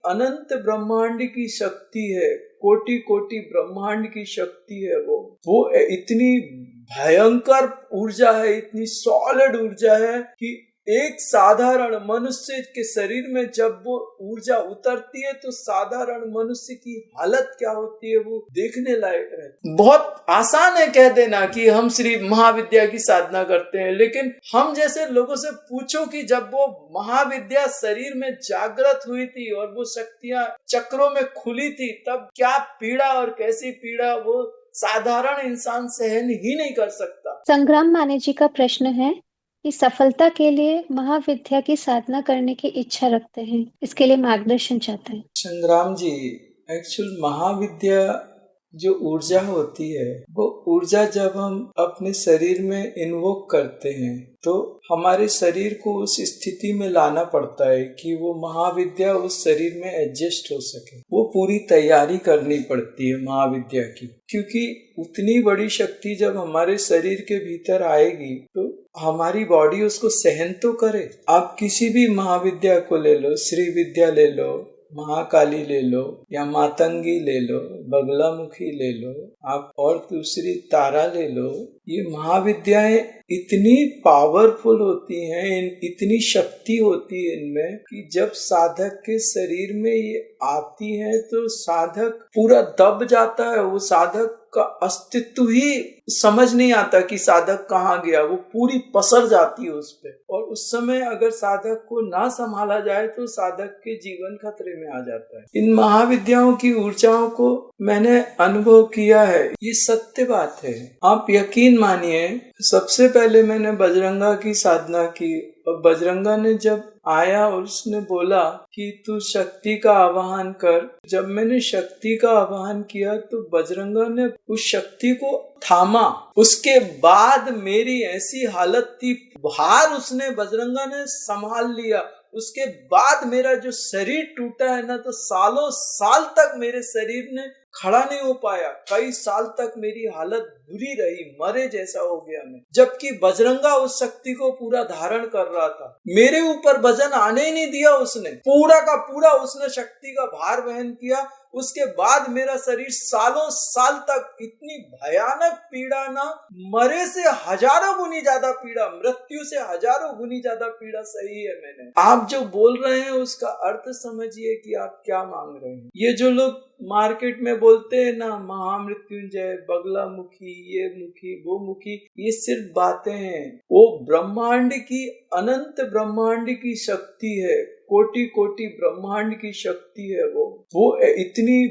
अनंत ब्रह्मांड की शक्ति है, कोटि कोटि ब्रह्मांड की शक्ति है। वो इतनी भयंकर ऊर्जा है, इतनी सॉलिड ऊर्जा है कि एक साधारण मनुष्य के शरीर में जब वो ऊर्जा उतरती है तो साधारण मनुष्य की हालत क्या होती है वो देखने लायक है। बहुत आसान है कह देना कि हम श्री महाविद्या की साधना करते हैं, लेकिन हम जैसे लोगों से पूछो कि जब वो महाविद्या शरीर में जागृत हुई थी और वो शक्तियां चक्रों में खुली थी, तब क्या पीड़ा और कैसी पीड़ा वो साधारण इंसान सहन ही नहीं कर सकता। संग्राम माने जी का प्रश्न है कि सफलता के लिए महाविद्या की साधना करने की इच्छा रखते हैं, इसके लिए मार्गदर्शन चाहते हैं। संग्राम जी, एक्चुअल महाविद्या जो ऊर्जा होती है, वो ऊर्जा जब हम अपने शरीर में इन्वोक करते हैं तो हमारे शरीर को उस स्थिति में लाना पड़ता है कि वो महाविद्या उस शरीर में एडजस्ट हो सके। वो पूरी तैयारी करनी पड़ती है महाविद्या की, क्योंकि उतनी बड़ी शक्ति जब हमारे शरीर के भीतर आएगी तो हमारी बॉडी उसको सहन तो करे। आप किसी भी महाविद्या को ले लो, श्री विद्या ले लो, महाकाली ले लो या मातंगी ले लो, बगलामुखी ले लो, आप और दूसरी तारा ले लो, ये महाविद्याएं इतनी पावरफुल होती हैं, इतनी शक्ति होती है इनमें कि जब साधक के शरीर में ये आती है तो साधक पूरा दब जाता है। वो साधक का अस्तित्व ही समझ नहीं आता कि साधक कहाँ गया, वो पूरी पसर जाती है उस पे। और उस समय अगर साधक को ना संभाला जाए तो साधक के जीवन खतरे में आ जाता है। इन महाविद्याओं की ऊर्जाओं को मैंने अनुभव किया है, ये सत्य बात है। आप यकीन मानिए, सबसे पहले मैंने बजरंगा की साधना की और बजरंगा ने जब आया और उसने बोला कि तू शक्ति का आवाहन कर, जब मैंने शक्ति का आवाहन किया तो बजरंगा ने उस शक्ति को थामा। उसके बाद मेरी ऐसी हालत थी, भार उसने बजरंगा ने संभाल लिया। उसके बाद मेरा जो शरीर टूटा है ना, तो सालों साल तक मेरे शरीर ने खड़ा नहीं हो पाया। कई साल तक मेरी हालत बुरी रही, मरे जैसा हो गया मैं, जबकि बजरंगा उस शक्ति को पूरा धारण कर रहा था। मेरे ऊपर वजन आने ही नहीं दिया उसने, पूरा का पूरा उसने शक्ति का भार वहन किया। उसके बाद मेरा शरीर सालों साल तक इतनी भयानक पीड़ा ना, मरे से हजारों गुनी ज्यादा पीड़ा, मृत्यु से हजारों गुनी ज्यादा पीड़ा सही है मैंने। आप जो बोल रहे हैं उसका अर्थ समझिए कि आप क्या मांग रहे हैं। ये जो लोग मार्केट में बोलते हैं ना, महामृत्युंजय, बगलामुखी, ये मुखी, वो मुखी, ये सिर्फ बातें हैं। वो ब्रह्मांड की, अनंत ब्रह्मांड की शक्ति है, कोटि कोटि ब्रह्मांड की शक्ति है। वो इतनी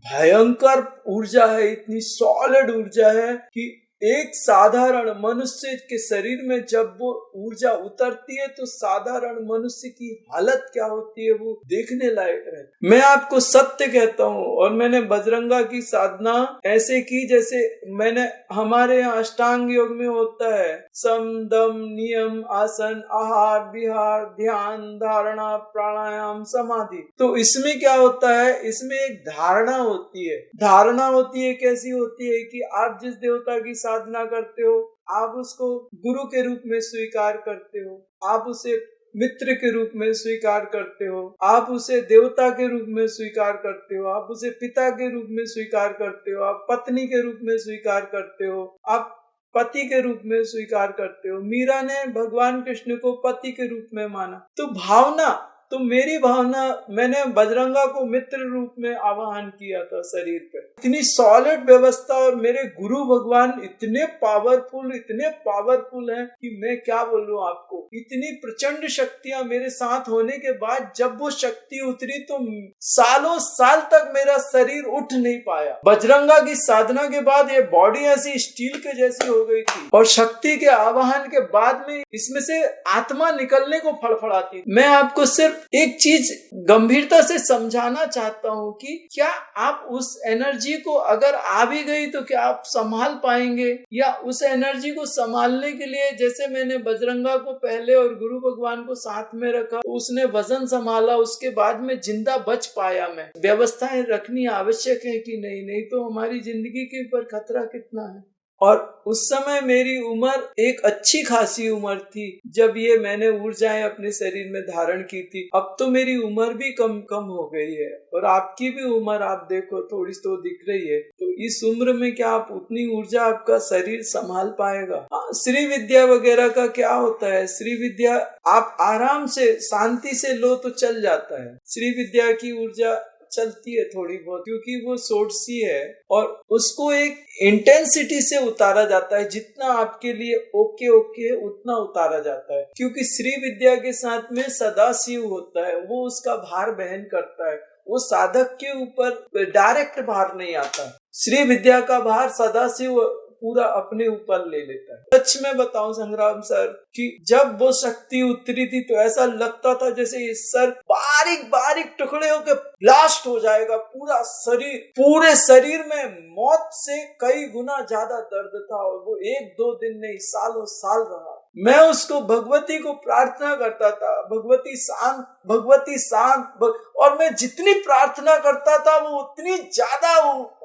भयंकर ऊर्जा है, इतनी सॉलिड ऊर्जा है कि एक साधारण मनुष्य के शरीर में जब वो ऊर्जा उतरती है तो साधारण मनुष्य की हालत क्या होती है वो देखने लायक है। मैं आपको सत्य कहता हूँ, और मैंने बजरंगा की साधना ऐसे की जैसे मैंने, हमारे यहाँ अष्टांग योग में होता है सम दम नियम आसन आहार विहार ध्यान धारणा प्राणायाम समाधि। तो इसमें क्या होता है, इसमें एक धारणा होती है। धारणा होती है, कैसी होती है कि आप जिस देवता की साधना करते हो आप उसको गुरु के रूप में स्वीकार करते हो, आप उसे मित्र के रूप में स्वीकार करते हो, आप उसे देवता के रूप में स्वीकार करते हो, आप उसे पिता के रूप में स्वीकार करते हो, आप पत्नी के रूप में स्वीकार करते हो, आप पति के रूप में स्वीकार करते हो। मीरा ने भगवान कृष्ण को पति के रूप में माना। तो भावना, तो मेरी भावना, मैंने बजरंगा को मित्र रूप में आवाहन किया था शरीर पे। इतनी सॉलिड व्यवस्था, और मेरे गुरु भगवान इतने पावरफुल हैं कि मैं क्या बोलूं आपको। इतनी प्रचंड शक्तियां मेरे साथ होने के बाद जब वो शक्ति उतरी तो सालों साल तक मेरा शरीर उठ नहीं पाया। बजरंगा की साधना के बाद ये बॉडी ऐसी स्टील के जैसी हो गई थी, और शक्ति के आवाहन के बाद में इसमें से आत्मा निकलने को फड़फड़ाती। मैं आपको सिर्फ एक चीज गंभीरता से समझाना चाहता हूं कि क्या आप उस एनर्जी को, अगर आ भी गई तो क्या आप संभाल पाएंगे, या उस एनर्जी को संभालने के लिए, जैसे मैंने बजरंगा को पहले और गुरु भगवान को साथ में रखा, उसने वजन संभाला, उसके बाद में जिंदा बच पाया। मैं व्यवस्थाएं रखनी आवश्यक है कि नहीं, नहीं तो हमारी जिंदगी के ऊपर खतरा कितना है। और उस समय मेरी उम्र एक अच्छी खासी उम्र थी जब ये मैंने ऊर्जाएं अपने शरीर में धारण की थी। अब तो मेरी उम्र भी कम कम हो गई है और आपकी भी उम्र आप देखो थोड़ी तो दिख रही है। तो इस उम्र में क्या आप उतनी ऊर्जा आपका शरीर संभाल पाएगा? हाँ, श्री विद्या वगैरह का क्या होता है, श्री विद्या आप आराम से शांति से लो तो चल जाता है। श्री विद्या की ऊर्जा चलती है थोड़ी बहुत क्योंकि वो सोर्सी है और उसको एक इंटेंसिटी से उतारा जाता है। जितना आपके लिए ओके है उतना उतारा जाता है क्योंकि श्री विद्या के साथ में सदाशिव होता है, वो उसका भार वहन करता है। वो साधक के ऊपर डायरेक्ट भार नहीं आता। श्री विद्या का भार सदाशिव पूरा अपने ऊपर ले लेता है। सच में बताऊं संग्राम सर कि जब वो शक्ति उतरी थी तो ऐसा लगता था जैसे ये सर बारीक बारीक टुकड़े होके ब्लास्ट हो जाएगा। पूरे शरीर में मौत से कई गुना ज्यादा दर्द था और वो 1-2 दिन नहीं सालों साल रहा। मैं उसको भगवती को प्रार्थना करता था, भगवती शांत और मैं जितनी प्रार्थना करता था वो उतनी ज्यादा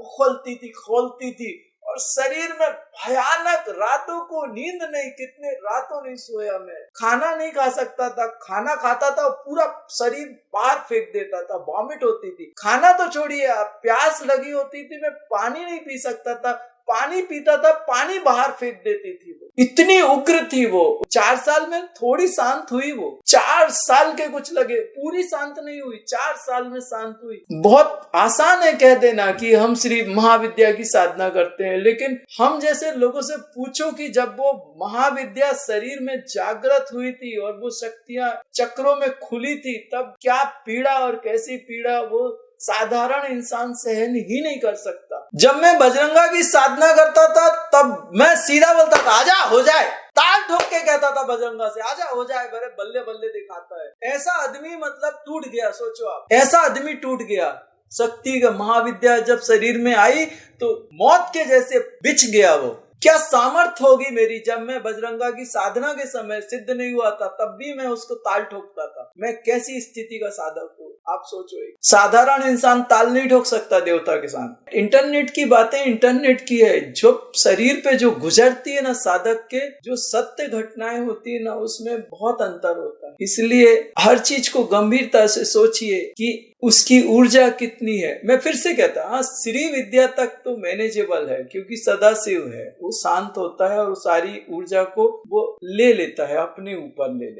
खोलती थी और शरीर में भयानक, रातों को नींद नहीं, कितने रातों नहीं सोया मैं। खाना नहीं खा सकता था, खाना खाता था पूरा शरीर बाहर फेंक देता था, वॉमिट होती थी। खाना तो छोड़िए, आप प्यास लगी होती थी, मैं पानी नहीं पी सकता था, पानी पीता था पानी बाहर फेंक देती थी। वो इतनी उग्र थी। वो 4 साल में थोड़ी शांत हुई। वो 4 साल के कुछ लगे, पूरी शांत नहीं हुई, 4 साल में शांत हुई। बहुत आसान है कह देना कि हम श्री महाविद्या की साधना करते हैं, लेकिन हम जैसे लोगों से पूछो कि जब वो महाविद्या शरीर में जागृत हुई थी और वो शक्तियां चक्रों में खुली थी तब क्या पीड़ा और कैसी पीड़ा वो साधारण इंसान सहन ही नहीं कर सकता। जब मैं बजरंगा की साधना करता था तब मैं सीधा बोलता था आजा हो जाए, ताल ठोक के कहता था बजरंगा से आजा हो जाए, बड़े बल्ले बल्ले दिखाता है। ऐसा आदमी मतलब टूट गया। सोचो आप, ऐसा आदमी टूट गया। शक्ति का महाविद्या जब शरीर में आई तो मौत के जैसे बिछ गया। वो क्या सामर्थ्य होगी मेरी। जब मैं बजरंगा की साधना के समय सिद्ध नहीं हुआ था तब भी मैं उसको ताल ठोकता था। मैं कैसी स्थिति का साधक हूँ आप सोचो। एक साधारण इंसान ताल नहीं ठोक सकता देवता के साथ। इंटरनेट की बातें इंटरनेट की है, जो शरीर पे जो गुजरती है ना साधक के, जो सत्य घटनाएं होती है ना, उसमें बहुत अंतर होता है। इसलिए हर चीज को गंभीरता से सोचिए कि उसकी ऊर्जा कितनी है। मैं फिर से कहता हाँ, श्री विद्या तक तो मैनेजेबल है क्योंकि सदाशिव है, वो शांत होता है और सारी ऊर्जा को वो ले लेता है, अपने ऊपर ले लेता है।